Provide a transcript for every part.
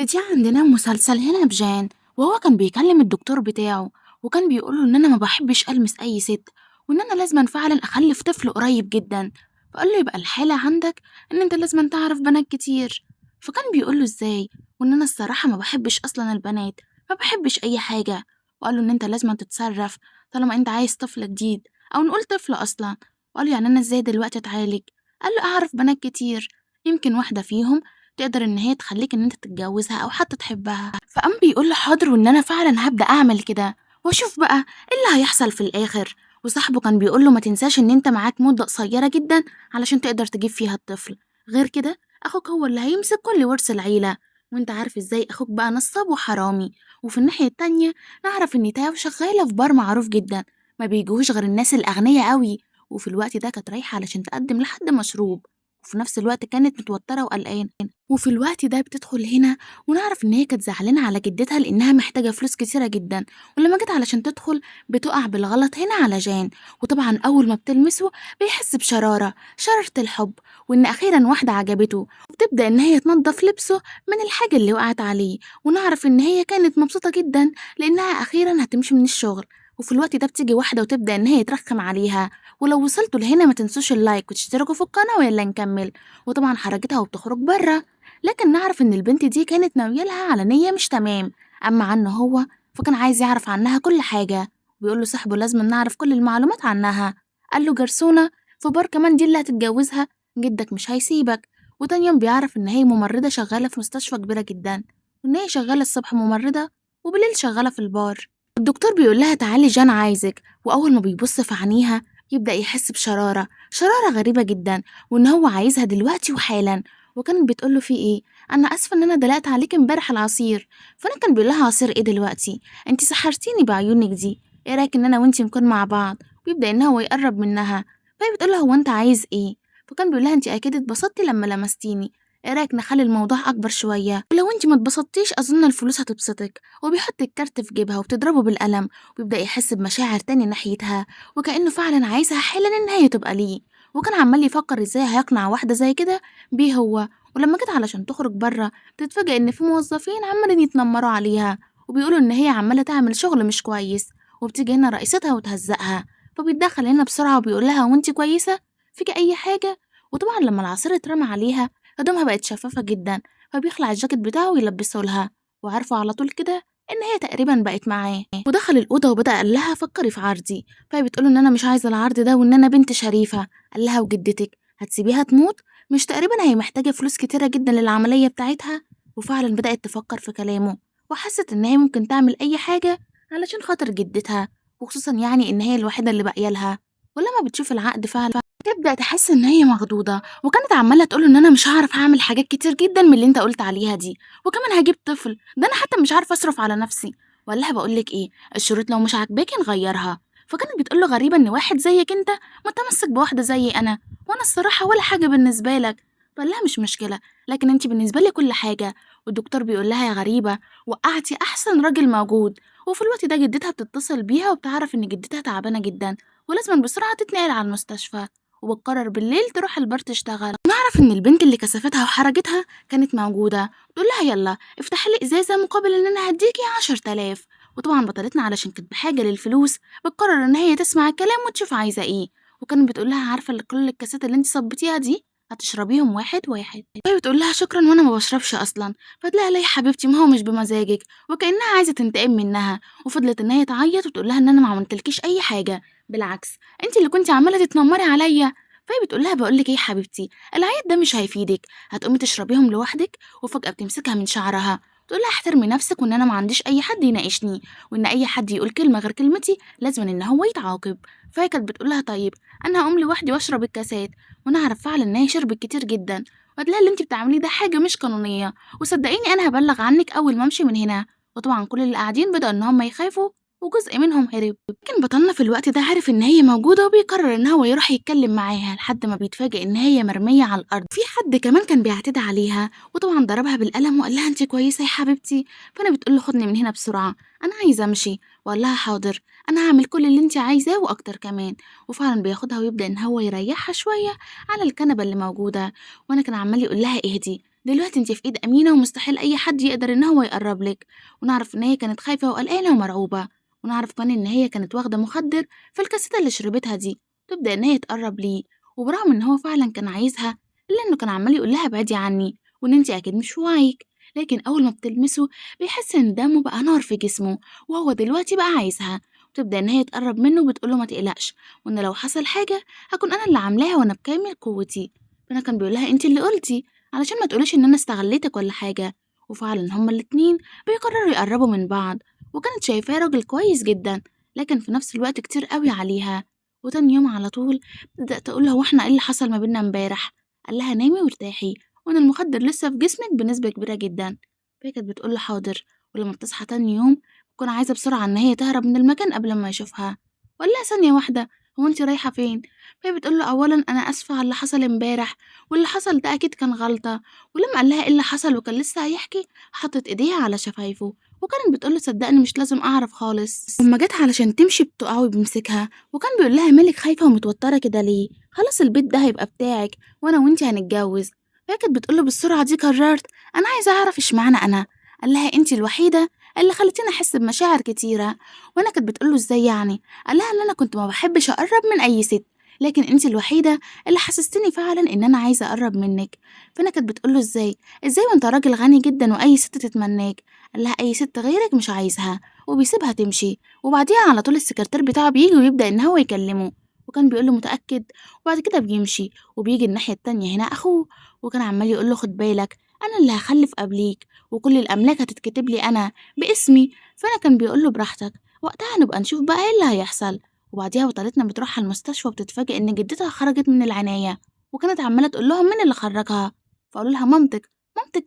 دي عندنا مسلسل هنا بجان، وهو كان بيكلم الدكتور بتاعه، وكان بيقوله إن أنا ما بحبش ألمس أي ست، وإن أنا لازما فعلا أخلف طفل قريب جدا. فقال له يبقى الحالة عندك إن أنت لازما تعرف بنات كتير. فكان بيقوله إزاي، وإن أنا الصراحة ما بحبش أصلا البنات، ما بحبش أي حاجة. وقال له إن أنت لازما تتصرف طالما أنت عايز طفل جديد، أو نقول طفل أصلا. وقال له يعني أنا إزاي دلوقتي أتعالج؟ قال له أعرف بنات كتير، يمكن واحدة فيهم تقدر إن هي تخلّيك إن أنت تتجوّزها أو حتى تحبّها. فقام بيقول له حاضر وإن أنا فعلًا هابدأ أعمل كده، وأشوف بقى إيه اللي هيحصل في الآخر. وصاحبه كان بيقول له ما تنساش إن أنت معاك مدة قصيّرة جدًا علشان تقدر تجيب فيها الطفل، غير كده أخوك هو اللي هيمسك كل ورث العيلة، وأنت عارف إزاي أخوك بقى نصّاب وحرامي. وفي الناحية التانية نعرف إن تاو شغّالة في بار معروف جدًا، ما بيجيهوش غير الناس الأغنيا أوي، وفي الوقت ده كانت رايحة علشان تقدّم لحد مشروب، وفي نفس الوقت كانت متوتّرة وقلقانة. وفي الوقت ده بتدخل هنا ونعرف إن هي كانت زعلانة على جدتها لإنها محتاجة فلوس كتيرة جدا، ولما جت علشان تدخل بتقع بالغلط هنا على جان. وطبعا أول ما بتلمسه بيحس بشرارة، شرارة الحب، وإن أخيرا واحدة عجبته، وبتبدأ إن هي تنظف لبسه من الحاجة اللي وقعت عليه. ونعرف إن هي كانت مبسوطة جدا لإنها أخيرا هتمشي من الشغل. وفي الوقت ده بتيجي واحدة وتبدأ إن هي ترخم عليها. ولو وصلتوا لهنا ما تنسوش اللايك وتشتركوا في القناة ويلا نكمل. وطبعا حركتها وبتخرج بره، لكن نعرف إن البنت دي كانت ناوية لها على نية مش تمام. أما عنه هو فكان عايز يعرف عنها كل حاجة، وبيقول له صاحبه لازم نعرف كل المعلومات عنها. قال له جرسونة في بار كمان دي اللي هتتجوزها، جدك مش هيسيبك. وتاني يوم بيعرف إن هي ممرضة شغالة في مستشفى كبيرة جدا، وإن هي شغالة الصبح ممرضة وبالليل شغالة في البار. الدكتور بيقول لها تعالي جان عايزك، وأول ما بيبص في عينيها يبدأ يحس بشرارة، شرارة غريبة جدا، وإن هو عايزها دلوقتي وحالا. وكانت بتقول له في إيه؟ أنا آسفة إن أنا دلقت عليكِ امبارح العصير. فأنا كان بيقول لها عصير إيه دلوقتي؟ أنتِ سحرتيني بعيونِك دي، إيه رأيِك إن أنا وأنتِ نكون مع بعض؟ ويبدأ إن هو يقرب منها، فهي بتقول له هو أنت عايز إيه؟ فكان بيقول لها أنتِ أكيد اتبسطتِ لما لمستيني، إيه رأيك نخلي الموضوع أكبر شوية؟ ولو أنتِ ما اتبسطتيش أظن الفلوس هتبسطك. وبيحط الكارت في جيبها وبتضربه بالقلم، ويبدأ يحس بمشاعر تاني ناحيتها، وكأنه فعلا عايزها حالا إن هي تبقى ليه. وكان عمال يفكر إزاي هيقنع واحدة زي كده بيه هو. ولما جت علشان تخرج بره بتتفاجئ إن في موظفين عمالين يتنمروا عليها، وبيقولوا إن هي عمالة تعمل شغل مش كويس. وبتيجي هنا رئيستها وتهزقها، فبيتدخل هنا بسرعة وبيقول لها وانت كويسة؟ فيك أي حاجة؟ وطبعا لما العصير اترمى عليها هدومها بقت شفافة جدا، فبيخلع الجاكيت بتاعه ويلبسه لها، وعارفة على طول كده إن هي تقريبا بقت معاه. ودخل الأوضة وبدأ قال لها فكري في عرضي. فهي بتقول إن أنا مش عايزة العرض ده وإن أنا بنت شريفة. قال لها وجدتك هتسيبيها تموت؟ مش تقريبا هي محتاجة فلوس كتيرة جدا للعملية بتاعتها؟ وفعلا بدأت تفكر في كلامه، وحست إن هي ممكن تعمل أي حاجة علشان خاطر جدتها، وخصوصا يعني إن هي الوحيدة اللي باقية لها. ولما بتشوف العقد فعلا تبدأ تحس إن هي مخضوضة، وكانت عمالة تقول إن أنا مش هعرف أعمل حاجات كتير جدا من اللي أنت قلت عليها دي، وكمان هجيب طفل ده أنا حتى مش عارفة أصرف على نفسي. وقال لها بقول لك إيه، الشروط لو مش عاجباكي نغيرها. فكانت بتقول له غريبة إن واحد زيك أنت متمسك بواحدة زي أنا، وأنا الصراحة ولا حاجة بالنسبة لك. فقال لها مش مشكلة، لكن أنت بالنسبة لي كل حاجة. والدكتور بيقول لها يا غريبة وقعتي أحسن راجل موجود. وفي الوقت ده جدتها بتتصل بيها وبتعرف إن جدتها تعبانة جدا، ولازم بسرعة تتنقل على المستشفى، وبتقرر بالليل تروح البار تشتغل. نعرف إن البنت اللي كسفتها وحرجتها كانت موجودة، تقول لها يلا افتحي لي إزازة مقابل إن أنا هديكي 10 تلاف. وطبعا بطلتنا علشان كانت بحاجة للفلوس بتقرر إن هي تسمع الكلام وتشوف عايزة إيه. وكانت بتقول لها عارفة اللي كل الكاسات اللي انت صبتيها دي هتشربيهم واحد واحد. فهي بتقول لها شكرا وانا ما بشربش اصلا. فتلاقي لا يا حبيبتي ما هو مش بمزاجك، وكانها عايزه تنتقم منها. وفضلت ان هي تعيط وتقول لها ان انا ما عملتلكيش اي حاجه، بالعكس انت اللي كنتي عماله تتنمري عليا. فهي بتقول لها بقول لك ايه يا حبيبتي، العياد ده مش هيفيدك، هتقومي تشربيهم لوحدك. وفجاه بتمسكها من شعرها تقول لها احترمي نفسك وان انا ما عنديش اي حد يناقشني، وان اي حد يقول كلمه غير كلمتي لازم ان هو يتعاقب. فهي كانت بتقول لها طيب انا هقوم لوحدي واشرب الكاسات. ونعرف فعلا ان هي شربت كتير جدا، وهتلاقي اللي انت بتعمليه ده حاجه مش قانونيه، وصدقيني انا هبلغ عنك اول ما امشي من هنا. وطبعا كل اللي قاعدين بدأوا ان هم يخافوا، وجزء منهم هرب. لكن بطلنا في الوقت ده عارف ان هي موجوده وبيقرر ان هو يروح يتكلم معاها لحد ما بيتفاجئ ان هي مرميه على الارض. في حد كمان كان بيعتدي عليها، وطبعا ضربها بالقلم وقال لها انت كويسه يا حبيبتي. فانا بتقول له خدني من هنا بسرعه، انا عايزه امشي. وقال لها حاضر، انا هعمل كل اللي انت عايزاه واكتر كمان. وفعلا بياخدها ويبدأ ان هو يريحها شويه على الكنبه اللي موجوده. وانا كان عمال يقول لها اهدي، دلوقتي انت في ايد امينة ومستحيل اي حد يقدر ان هو يقرب لك. ونعرف ان هي كانت خايفة وقلقانة ومرعوبة. ونعرف كمان ان هي كانت واخدة مخدر في الكاسات اللي شربتها دي. تبدأ ان هي تقرب ليه، وبرغم ان هو فعلا كان عايزها، الا انه كان عمال يقول لها ابعدي عني، وان انت اكيد مش في وعيك. لكن اول ما بتلمسه بيحس ان دمه بقى نار في جسمه، وهو دلوقتي بقى عايزها. وتبدأ ان هي تقرب منه وبتقوله ما تقلقش، وان لو حصل حاجة هكون انا اللي عاملاها وانا بكامل قوتي. فانا كان بيقولها انت اللي قلتي، علشان ما تقوليش إن أنا استغليتك ولا حاجة. وفعلا هما الاتنين بيقرروا يقربوا من بعض. وكانت شايفاه راجل كويس جدا، لكن في نفس الوقت كتير قوي عليها. وتاني يوم على طول بدأت تقول له هو احنا ايه اللي حصل ما بينا امبارح. قال لها نامي وارتاحي، وان المخدر لسه في جسمك بنسبة كبيرة جدا. فهي كانت بتقول له حاضر. ولما بتصحى تاني يوم بتكون عايزة بسرعة ان هي تهرب من المكان قبل ما يشوفها. وقال لها ثانية واحدة، هو انت رايحة فين؟ فهي بتقول له اولا انا اسفة على اللي حصل امبارح، واللي حصل ده أكيد كان غلطة. ولما قال لها إيه اللي حصل وكان لسه هيحكي، حطت إيديها على شفايفه، وكانت بتقول له صدقني مش لازم أعرف خالص. لما جت علشان تمشي بتقع وبيمسكها، وكان بيقول لها مالك خايفة ومتوترة كده ليه؟ خلاص البيت ده هيبقى بتاعك، وأنا وأنتي هنتجوز. فهي كانت بتقول له بالسرعة دي قررت؟ أنا عايزة أعرف إشمعنى أنا. قال لها أنتي الوحيدة اللي خلتيني أحس بمشاعر كتيرة. وأنا كانت بتقول له إزاي يعني؟ قال لها إن أنا كنت ما بحبش أقرب من أي ست، لكن أنتِ الوحيدة اللي حسستني فعلًا إن أنا عايزة أقرّب منِّك. فأنا كانت بتقول له إزاي؟ إزاي وأنت راجل غني جدًا وأي ست تتمناك؟ قال لها أي ست غيرك مش عايزها، وبيسيبها تمشي. وبعديها على طول السكرتير بتاعه بييجي ويبدأ إن هو يكلمه، وكان بيقول له متأكد؟ وبعد كده بيمشي، وبييجي الناحية التانية هنا أخوه، وكان عمّال يقول له خد بالك أنا اللي هاخلّف قبليك، وكل الأملاك هتتكتب لي أنا باسمي. فأنا كان بيقول له براحتك، وقتها نبقى نشوف بقى إيه اللي هيحصل. وبعديها وطلتنا بتروح على المستشفى وبتتفاجئ إن جدتها خرجت من العناية، وكانت عمالة تقول لهم مين اللي خرجها. فقالوا لها مامتك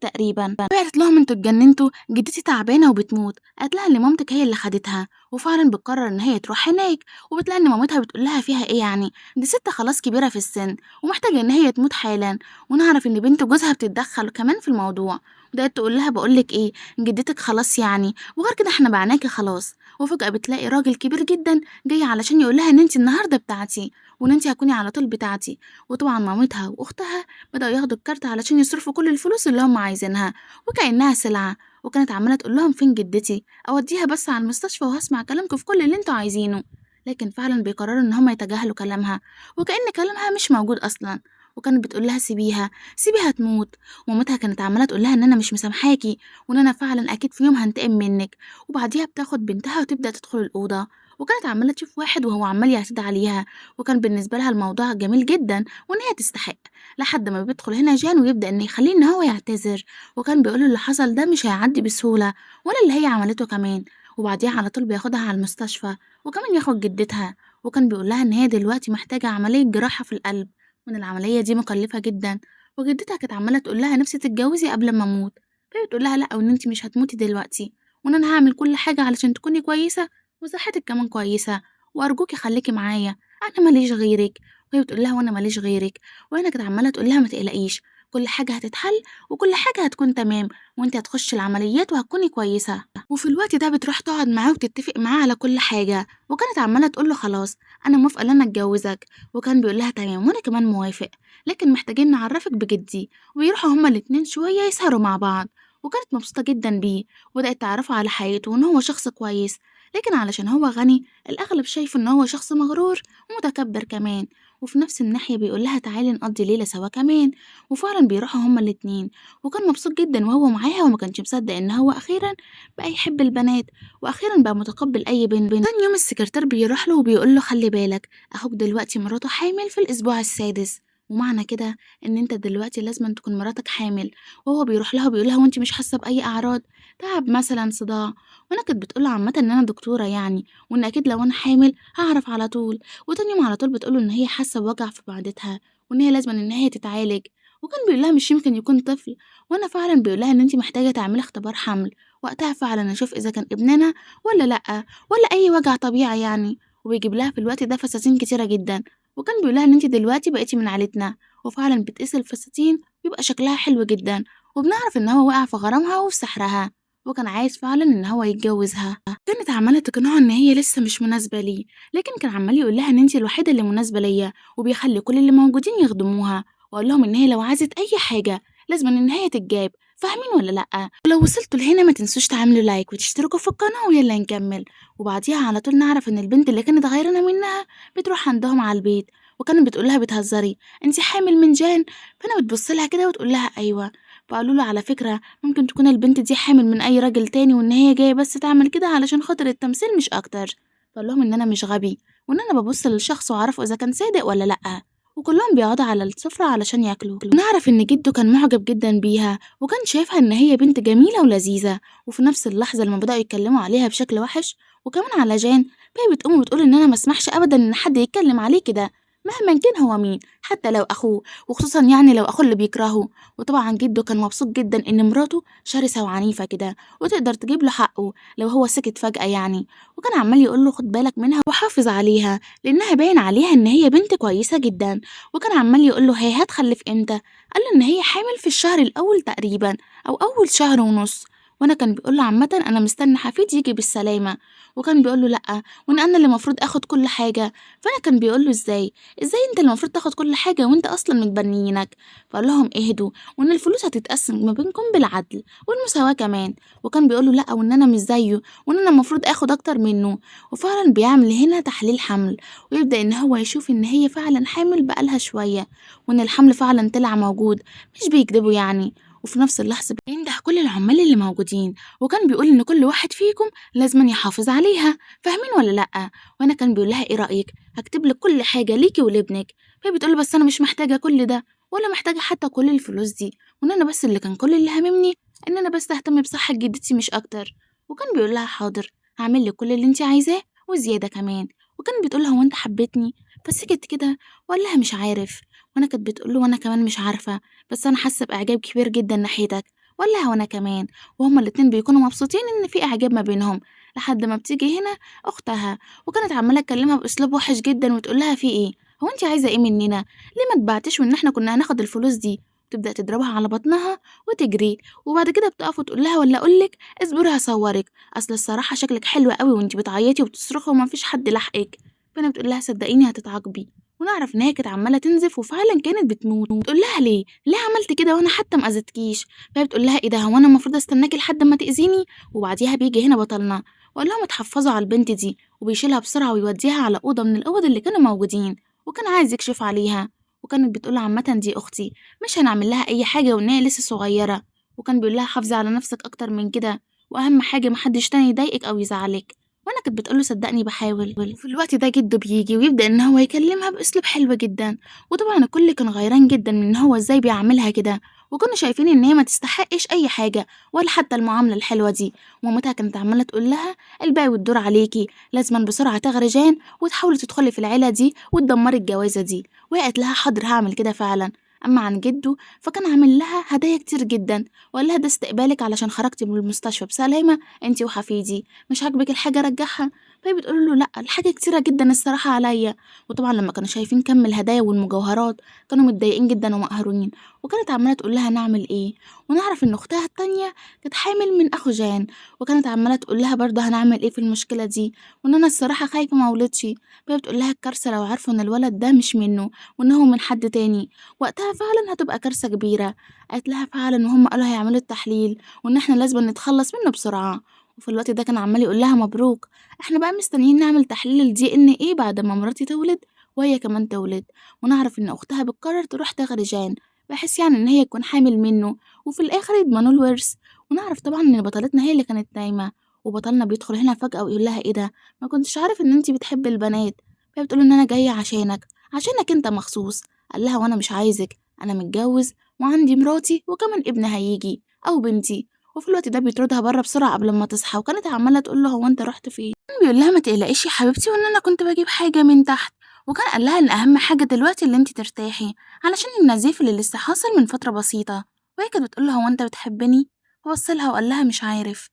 تقريبا. قالت لهم انتوا اتجننتوا، جدتي تعبانة وبتموت. قالت لها ان مامتك هي اللي خدتها، وفعلا بتقرر ان هي تروح هناك. وبتلاقي ان مامتها بتقول لها فيها ايه يعني، دي ست خلاص كبيرة في السن ومحتاجة ان هي تموت حالا. ونعرف ان بنت جوزها بتتدخل كمان في الموضوع. بدأت تقول لها بقولك ايه، جدتك خلاص يعني، وغير كده احنا بعناكي خلاص. وفجأة بتلاقي راجل كبير جدا جاي علشان يقول لها إن أنتِ النهارده بتاعتي، وإن أنتِ هتكوني على طول بتاعتي. وطبعًا مامتها وأختها بدأوا ياخدوا الكارت علشان يصرفوا كل الفلوس اللي هم عايزينها، وكأنها سلعة. وكانت عمالة تقول لهم فين جدتي؟ أوديها بس على المستشفى وهاسمع كلامكم في كل اللي أنتم عايزينه. لكن فعلًا بيقرروا إن هم يتجاهلوا كلامها، وكأن كلامها مش موجود أصلًا. وكانت بتقول لها سيبيها، سيبيها تموت. ومامتها كانت عمالة تقول لها إن أنا مش مسامحاكِ، وإن أنا فعلًا أكيد في يوم هانتقم منِّك. وبعديها بتاخد بنتها وتبدأ تدخل الأوضة، وكانت عمالة تشوف واحد وهو عمال يعتدي عليها. وكان بالنسبة لها الموضوع جميل جدا وإن هي تستحق. لحد ما بيدخل هنا جان ويبدأ إن يخليه إن هو يعتذر، وكان بيقوله اللي حصل ده مش هيعدي بسهولة، ولا اللي هي عملته كمان. وبعديها على طول بياخدها على المستشفى، وكمان ياخد جدتها. وكان بيقول لها إن هي دلوقتي محتاجة عملية جراحة في القلب، وإن العملية دي مكلفة جدا. وجدتها كانت عمالة تقول لها نفسي تتجوزي قبل ما أموت. فهي بتقول لها لأ، وإن أنتِ مش هتموتي دلوقتي، وإن أنا هاعمل كل حاجة علشان تكوني كويسة وصحتِك كمان كويسة، وأرجوكِ خليكِ معايا، أنا ما ليش غيرِك. وهي بتقول لها وأنا ما ليش غيرِك. وهنا كانت عمالة تقول لها ما تقلقيش، كل حاجة هتتحل وكل حاجة هتكون تمام، وأنتِ هتخشي العمليات وهتكوني كويسة. وفي الوقت ده بتروح تقعد معاه وتتفق معاه على كل حاجة، وكانت عمالة تقول له خلاص أنا موافقة إن أنا أتجوزك. وكان بيقول لها تمام وأنا كمان موافق، لكن محتاجين نعرفك بجدي. ويروحوا هما الاتنين شوية يسهروا مع بعض. وكانت مبسوطة جدا بيه، وبدأت تعرفه على حقيقته وإن هو شخص كويس. لكن علشان هو غني الأغلب شايفه إن هو شخص مغرور ومتكبر كمان. وفي نفس الناحية بيقول لها تعالي نقضي ليلة سوا كمان. وفعلا بيروحوا هما الاتنين، وكان مبسوط جدا وهو معاها، وما كانش مصدق إن هو أخيرا بقى يحب البنات، وأخيرا بقى متقبل أي بنت. تاني يوم السكرتير بيروح له وبيقول له خلي بالك، أخوك دلوقتي مراته حامل في الأسبوع السادس، ومعنى كده إن أنت دلوقتي لازم تكون مراتك حامل. وهو بيروح لها وبيقول لها وأنت مش حاسة بأي أعراض، تعب مثلا، صداع. وأنا كانت بتقول له عامة إن أنا دكتورة يعني، وإن أكيد لو أنا حامل هعرف على طول. وتاني يوم على طول بتقول له إن هي حاسة بوجع في معدتها، وإن هي لازم إن هي تتعالج. وكان بيقول لها مش يمكن يكون طفل. وأنا فعلا بيقول لها إن أنت محتاجة تعملي اختبار حمل، وقتها فعلا أشوف إذا كان ابننا ولا لأ، ولا أي وجع طبيعي يعني. وبيجيب لها في الوقت ده فساتين كتيرة جدا. وكان بيقول لها إن أنت دلوقتي بقيتي من عيلتنا. وفعلا بتقيس الفساتين بيبقى شكلها حلو جدا، وبنعرف إن هو وقع في غرامها وفي سحرها، وكان عايز فعلا إن هو يتجوزها. كانت عمالة تقنعه إن هي لسه مش مناسبة ليه، لكن كان عمال يقول لها إن أنتِ الوحيدة اللي مناسبة ليا، وبيخلي كل اللي موجودين يخدموها. وقال لهم إن هي لو عايزت أي حاجة لازم النهاية تتجاب، فاهمين ولا لأ؟ ولو وصلتوا لهنا ما تنسوش تعملوا لايك وتشتركوا في القناة ويلا نكمل. وبعديها على طول نعرف إن البنت اللي كانت غيرانة منها بتروح عندهم على البيت، وكانت بتقول لها بتهزري انتي حامل من جان؟ فانا بتبص لها كده وتقول لها ايوه. فقالوا له على فكرة ممكن تكون البنت دي حامل من اي راجل تاني، وان هي جاية بس تعمل كده علشان خاطر التمثيل مش اكتر. فقال لهم ان انا مش غبي، وان انا ببص للشخص واعرفه اذا كان صادق ولا لا. وكلهم بيقعدوا على السفرة علشان ياكلوا. ونعرف ان جده كان معجب جدا بيها، وكان شايفها ان هي بنت جميلة ولذيذة. وفي نفس اللحظة لما بدأوا يتكلموا عليها بشكل وحش وكمان على جان، فهي بتقوم وبتقول ان انا مسمحش ابدا ان حد يتكلم عليه كده مهما كان هو مين، حتى لو اخوه، وخصوصا يعني لو اخوه اللي بيكرهه. وطبعا جده كان مبسوط جدا ان مراته شرسة وعنيفة كده وتقدر تجيب له حقه لو هو سكت فجأة يعني. وكان عمال يقول له خد بالك منها وحافظ عليها لانها باين عليها ان هي بنت كويسة جدا. وكان عمال يقول له هي هتخلف امتى؟ قال له ان هي حامل في الشهر الاول تقريبا او اول شهر ونص. وانا كان بيقول له عامة انا مستني حفيد يجي بالسلامة. وكان بيقول له لا، وان انا اللي المفروض اخد كل حاجة. فانا كان بيقول له ازاي انت اللي المفروض تاخد كل حاجة وانت اصلا متبنيينك؟ فقال لهم اهدوا، وان الفلوس هتتقسم ما بينكم بالعدل والمساواة كمان. وكان بيقول له لا، وان انا مش زيه، وان انا المفروض اخد اكتر منه. وفعلا بيعمل هنا تحليل حمل، ويبدأ ان هو يشوف ان هي فعلا حامل بقالها شوية، وان الحمل فعلا طلع موجود مش بيكذبوا يعني. وفي نفس اللحظة بينده كل العمال اللي موجودين، وكان بيقول ان كل واحد فيكم لازم يحافظ عليها، فاهمين ولا لأ؟ وانا كان بيقول لها ايه رأيك هكتب لك كل حاجة ليكي ولابنك. فهي بتقول له بس انا مش محتاجة كل ده، ولا محتاجة حتى كل الفلوس دي، وان انا بس اللي كان كل اللي هاممني ان انا بس اهتم بصحة جدتي مش اكتر. وكان بيقول لها حاضر، هعمل لك كل اللي انت عايزاه وزيادة كمان. وكان بتقول لها هو انت حبيتني؟ فسكت كده وقال لها مش عارف. وانا كانت بتقول له وانا كمان مش عارفة، بس انا حاسة باعجاب كبير جدا ناحيتك. وقال لها وانا كمان. وهما الاتنين بيكونوا مبسوطين ان في اعجاب ما بينهم، لحد ما بتيجي هنا اختها، وكانت عمالة تكلمها بأسلوب وحش جدا وتقول لها في ايه، هو انت عايزة ايه مننا؟ ليه ما تبعتش وان احنا كنا هناخد الفلوس دي؟ تبدأ تضربها على بطنها وتجري. وبعد كده بتقف وتقول لها ولا اقولك اصبري هصورك، اصل الصراحة شكلك حلو قوي وانت بتعيطي وبتصرخي ومفيش حد لحقك. فانا بتقول لها صدقيني هتتعاقبي. ونعرف ان هي كانت عمالة تنزف وفعلا كانت بتموت. تقول لها ليه عملت كده وانا حتى ما اذيتكيش؟ فهي بتقول لها ايه ده، هو انا المفروض استناكي لحد ما تأذيني؟ وبعديها بيجي هنا بطلنا وقال لهم اتحفظوا على البنت دي، وبيشيلها بسرعة ويوديها على أوضة من الأوض اللي كانوا موجودين، وكان عايز يكشف عليها. وكانت بتقول عامة دي أختي، مش هنعمل لها أي حاجة وإن هي لسه صغيرة. وكان بيقول لها حافظي على نفسك أكتر من كده، وأهم حاجة محدش تاني يضايقك أو يزعلك. وانا كانت بتقول له صدقني بحاول. وفي الوقت ده جده بيجي ويبدأ ان هو يكلمها بأسلوب حلو جدا. وطبعا الكل كان غيران جدا من ان هو ازاي بيعملها كده، وكانوا شايفين ان هي ما تستحقش اي حاجة ولا حتى المعاملة الحلوة دي. ومامتها كانت عمالة تقول لها الباقي والدور عليكي، لازما بسرعة تاخدي جان وتحاولي تدخلي في العيلة دي وتدمري الجوازة دي. وقالت لها حاضر هعمل كده فعلا. أما عن جده فكان عامل لها هدايا كتير جدا، وقال لها ده استقبالك علشان خرجتي من المستشفى بسلامة انتي وحفيدي، مش عاجبك الحاجة رجعها. فهي بتقول له لا الحاجة كتيرة جدا الصراحة عليا. وطبعا لما كانوا شايفين كم الهدايا والمجوهرات كانوا متضايقين جدا ومقهورين. وكانت عمالة تقول لها نعمل ايه. ونعرف ان اختها التانية كانت حامل من اخو جان، وكانت عمالة تقول لها برضه هنعمل ايه في المشكلة دي، وان انا الصراحة خايفة ما اولدش. فهي بتقول لها الكارثة لو عرفوا ان الولد ده مش منه وان هو من حد تاني، وقتها فعلا هتبقى كارثة كبيرة. قالت لها فعلا، وهم قالوا هيعملوا التحليل وان احنا لازم نتخلص منه بسرعة. وفي الوقت ده كان عمال يقول لها مبروك، احنا بقى مستنيين نعمل تحليل الدي ان ايه بعد ما مراتي تولد وهي كمان تولد، ونعرف ان اختها بتقرر تروح تاخد جان بحيث يعني ان هي تكون حامل منه، وفي الاخر يضمنوا الورث. ونعرف طبعا ان بطلتنا هي اللي كانت نايمه، وبطلنا بيدخل هنا فجاه ويقول لها ايه ده، ما كنتش عارف ان انتي بتحبي البنات. فهي بتقول ان انا جايه عشانك انت مخصوص. قال لها وانا مش عايزك، انا متجوز وعندي مراتي وكمان ابن هيجي او بنتي. وفي الوقت ده بيطردها بره بسرعه قبل ما تصحى، وكانت عماله تقول له هو انت رحت فين؟ كان بيقول لها ما تقلقيش يا حبيبتي، وان انا كنت بجيب حاجه من تحت. وكان قال لها ان اهم حاجه دلوقتي اللي انت ترتاحي علشان النزيف اللي لسه حاصل من فتره بسيطه. وهي كانت بتقول له هو انت بتحبني؟ بص لها وقال لها مش عارف.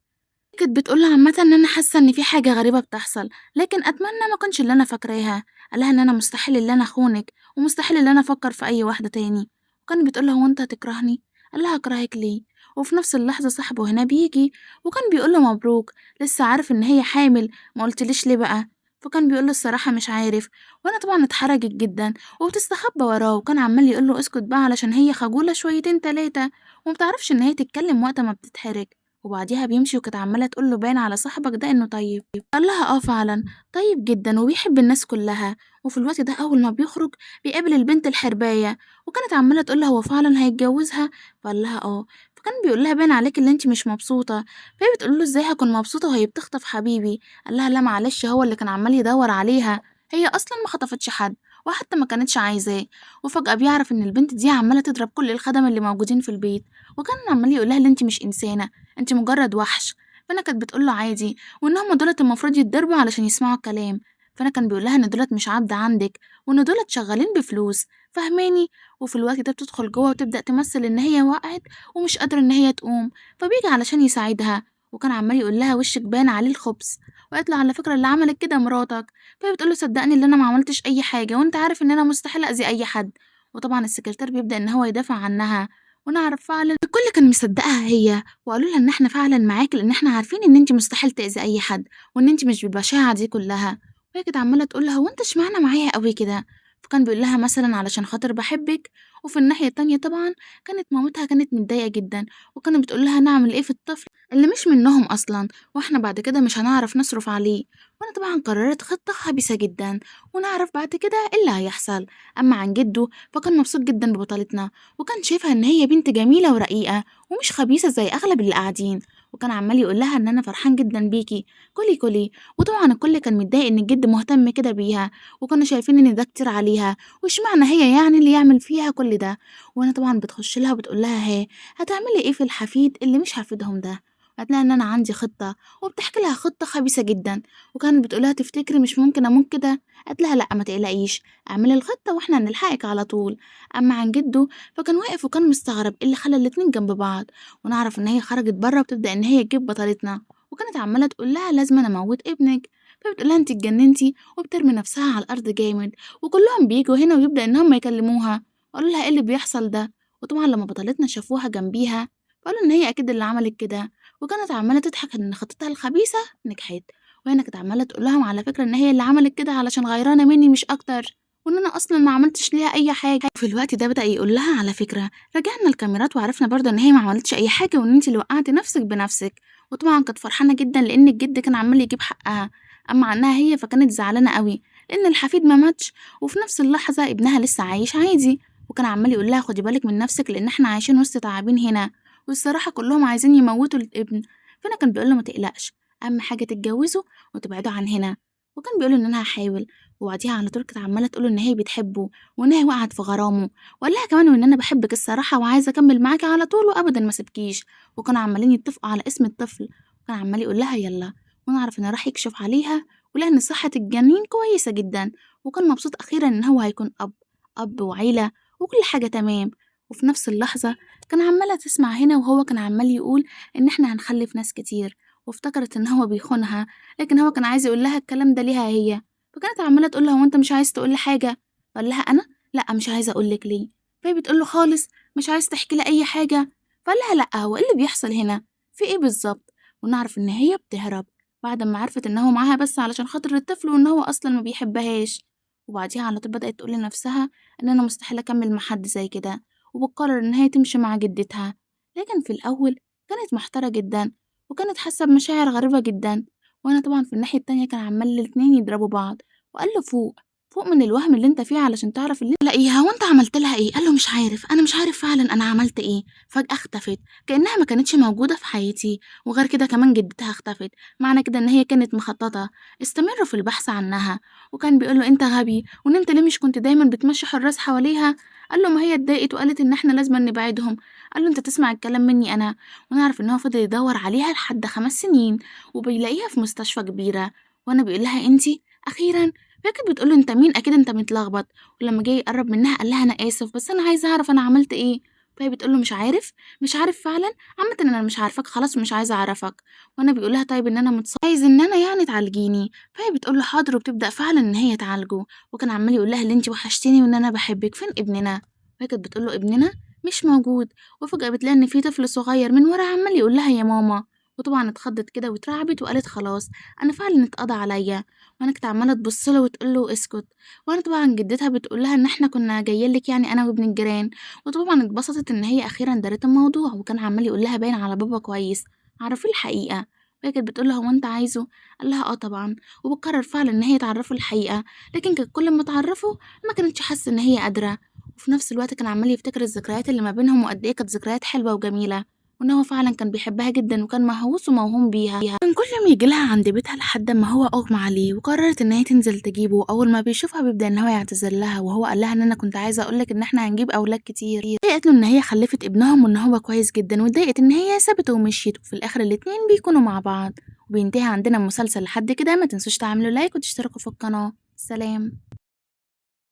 كانت بتقول له عامه ان انا حاسه ان في حاجه غريبه بتحصل، لكن اتمنى ما كنش اللي انا فاكراها. قال لها ان انا مستحيل ان انا اخونك، ومستحيل ان انا افكر في اي واحده تاني. وكانت بتقول له هو انت هتكرهني؟ قال لها اكرهك ليه؟ وفي نفس اللحظه صاحبه هنا بيجي، وكان بيقول له مبروك، لسه عارف ان هي حامل، ما قلتليش ليه بقى؟ فكان بيقول له الصراحة مش عارف. وأنا طبعا اتحرجت جدا وبتستخبى وراه، وكان عمال يقول له اسكت بقى علشان هي خجولة شويتين تلاتة ومبتعرفش إن هي تتكلم وقت ما بتتحرج. وبعديها بيمشي وكانت عمالة تقول له باين على صاحبك ده إنه طيب. قال لها اه فعلا طيب جدا وبيحب الناس كلها. وفي الوقت ده أول ما بيخرج بيقابل البنت الحرباية، وكانت عمالة تقول له هو فعلا هيتجوزها. فقال لها اه. فكان بيقول لها باين عليك اللي انت مش مبسوطة. فهي بتقول له ازاي هكون مبسوطة وهي بتخطف حبيبي. قال لها لا معلش هو اللي كان عمال يدور عليها، هي اصلا ما خطفتش حد وحتى ما كانتش عايزاه. وفجأة بيعرف ان البنت دي عمالة تضرب كل الخدم اللي موجودين في البيت، وكان عمال يقول لها ان انت مش انسانة، انت مجرد وحش. فانا كانت بتقول له عادي وان هم دولت المفروض يتضربوا علشان يسمعوا الكلام. فانا كان بيقول لها ان دولت مش عبد عندك، وان دولت شغالين بفلوس، فهماني. وفي الوقت ده بتدخل جوه وتبدأ تمثل ان هي وقعت ومش قادرة ان هي تقوم، فبيجي علشان يساعدها. وكان عمال يقول لها وشك باين عليه الخبز. وقالت له على فكرة اللي عملت كده مراتك. فهي بتقول له صدقني اللي انا ما عملتش اي حاجة وانت عارف ان انا مستحيل اذي اي حد. وطبعا السكرتير بيبدأ ان هو يدافع عنها، ونعرف فعلا الكل كان مصدقها هي، وقالوا لها ان احنا فعلا معاكي لان احنا عارفين ان انت مستحيل تأذي اي حد وان انت مش بالبشاعة دي كلها. وهي كانت عمالة تقول لها هو انت اشمعنى معايا قوي كده. فكان بيقول لها مثلا علشان خاطر بحبك. وفي الناحية التانية طبعا كانت مامتها كانت متضايقة جدا، وكانت بتقول لها نعمل ايه في الطفل اللي مش منهم اصلا، واحنا بعد كده مش هنعرف نصرف عليه. وانا طبعا قررت خطة خبيثة جدا ونعرف بعد كده ايه اللي هيحصل. اما عن جده فكان مبسوط جدا ببطلتنا، وكان شايفها ان هي بنت جميلة ورقيقة ومش خبيثة زي اغلب اللي قاعدين. وكان عمال يقول لها ان انا فرحان جدا بيكي، كلي كلي. وطبعا الكل كان متضايق ان الجد مهتم كده بيها، وكانوا شايفين ان ده كتير عليها، واشمعنى هي يعني اللي يعمل فيها كل ده. وانا طبعا بتخش لها وبتقول لها هي هتعملي ايه في الحفيد اللي مش هفيدهم ده. هتلاقي ان انا عندي خطة، وبتحكي لها خطة خبيثة جدا. وكانت بتقولها تفتكري مش ممكن اموت كده. قالت لها لا ما تقلقيش، اعملي الخطة واحنا هنلحقك على طول. اما عن جده فكان واقف وكان مستغرب ايه اللي خلى الاتنين جنب بعض. ونعرف ان هي خرجت بره وبتبدأ ان هي تجيب بطلتنا، وكانت عمالة تقول لها لازم انا اموت ابنك. فبتقول لها انت اتجننتي، وبترمي نفسها على الارض جامد. وكلهم بيجوا هنا ويبدأ ان هم يكلموها وقالوا لها ايه اللي بيحصل ده. وطبعا لما بطلتنا شافوها جنبيها فقالوا ان هي اكيد اللي عملت كده، وكانت عمالة تضحك ان خطتها الخبيثة نجحت. وهنا كانت عمالة تقول لهم على فكرة ان هي اللي عملت كده علشان غيرانة مني مش اكتر، وان انا اصلا ما عملتش ليها اي حاجة. في الوقت ده بدأ يقول لها على فكرة رجعنا الكاميرات وعرفنا برضه ان هي ما عملتش اي حاجة وان انت اللي وقعتي نفسك بنفسك. وطبعا كانت فرحانة جدا لان الجد كان عمال يجيب حقها. اما عنها هي فكانت زعلانة قوي لان الحفيد ما ماتش، وفي نفس اللحظة ابنها لسه عايش عادي. وكان عمال يقول لها خدي بالك من نفسك لان احنا عايشين وسط تعابين هنا، والصراحة كلهم عايزين يموتوا الابن. فانا كان بيقول له ما تقلقش، اهم حاجة تتجوزوا وتبعدوا عن هنا. وكان بيقول ان انا هحاول. وبعديها على طول كانت عمالة تقول ان هي بتحبه وان هي وقعت في غرامه، وقال لها كمان ان انا بحبك الصراحة وعايزة اكمل معاكي على طول وابدا ما سيبكيش. وكانوا عمالين يتفقوا على اسم الطفل، وكان عمال يقول لها يلا. ونعرف ان راح يكشف عليها ولقى ان صحة الجنين كويسة جدا، وكان مبسوط اخيرا ان هو هيكون اب وعيلة وكل حاجة تمام. وفي نفس اللحظة كان عمالة تسمع هنا وهو كان عمال يقول إن إحنا هنخلف ناس كتير، وافتكرت إن هو بيخونها، لكن هو كان عايز يقول لها الكلام ده ليها هي. فكانت عمالة تقول له هو أنت مش عايز تقول لي حاجة؟ قال لها أنا لأ مش عايزة أقول لك ليه. فهي بتقول له خالص مش عايز تحكي لي أي حاجة. فقال لها لأ هو إيه اللي بيحصل هنا، في إيه بالظبط. ونعرف إن هي بتهرب بعد ما عرفت إن هو معاها بس علشان خاطر الطفل وإن هو أصلا ما بيحبهاش. وبعديها على طول بدأت تقول لنفسها إن أنا مستحيل أكمل مع حد زي كده، وبتقرر إن هي تمشي مع جدتها. لكن في الأول كانت محتارة جدا وكانت حاسة بمشاعر غريبة جدا. وأنا طبعا في الناحية التانية كان عمال الاتنين يضربوا بعض. وقال له فوق، فوق من الوهم اللي انت فيه علشان تعرف اللي تلاقيها وانت عملت لها ايه. قال له مش عارف، انا مش عارف فعلا انا عملت ايه. فجأة اختفت كأنها ما كانتش موجودة في حياتي، وغير كده كمان جدتها اختفت، معنى كده ان هي كانت مخططة. استمروا في البحث عنها، وكان بيقول له انت غبي وان انت ليه مش كنت دايما بتمشي حراس حواليها. قال له ما هي اتضايقت وقالت ان احنا لازم نبعدهم. قال له انت تسمع الكلام مني انا. ونعرف ان هو فضل يدور عليها لحد 5 سنين وبيلاقيها في مستشفى كبيرة. وانا بيقول لها انتي اخيرا. فكانت بتقول له انت مين، اكيد انت متلخبط. ولما جاي يقرب منها قال لها انا اسف بس انا عايزه اعرف انا عملت ايه. فهي بتقول له مش عارف، مش عارف فعلا. عامه انا مش عارفك خلاص ومش عايزه اعرفك. وانا بيقول لها طيب ان انا عايز ان انا يعني تعالجيني. فهي بتقول له حاضر وبتبدا فعلا ان هي تعالجه. وكان عمال يقول لها اللي انت وحشتيني وان انا بحبك، فين ابننا. فهي كانت بتقول له ابننا مش موجود. وفجاه بتلاقي ان في طفل صغير من ورا عمال يقول لها يا ماما. وطبعًا اتخضت كده واترعبت وقالت خلاص أنا فعلًا اتقضى عليَّ، وأنا كانت عمّالة تبُص له وتقول له اسكت، وأنا طبعًا جدتها بتقول لها إن إحنا كنا جايين لِك يعني أنا وابن الجيران، وطبعًا اتبسطت إن هي أخيرًا دارت الموضوع، وكان عمّال يقول لها باين على بابا كويس، عرّفيه الحقيقة، وهي كانت بتقول له هو أنت عايزه؟ قال لها آه طبعًا، وبتقرر فعلًا إن هي تعرّفه الحقيقة، لكن كانت كل أمّا تعرّفه ما كانتش حاسة إن هي قادرة، وفي نفس الوقت كان عمّال يفتكر الذكريات اللي ما بينهم وقد إيه كانت ذكريات حلوة وجميلة، وإن هو فعلًا كان بيحبها جدًا وكان مهووس وموهوم بيها، كان كل يوم ييجي لها عند بيتها لحد أمّا هو أغمى عليه، وقررت إن هي تنزل تجيبه، أول ما بيشوفها بيبدأ إن هو يعتذر لها، وهو قال لها إن أنا كنت عايزة أقول لِك إن إحنا هنجيب أولاد كتير، هي قالت له إن هي خلّفت ابنهم وإن هو كويس جدًا، واتضايقت إن هي سابته ومشيت، وفي الآخر الاتنين بيكونوا مع بعض، وبينتهي عندنا المسلسل لحد كده، ما تنسوش تعملوا لايك وتشتركوا في القناة، سلام.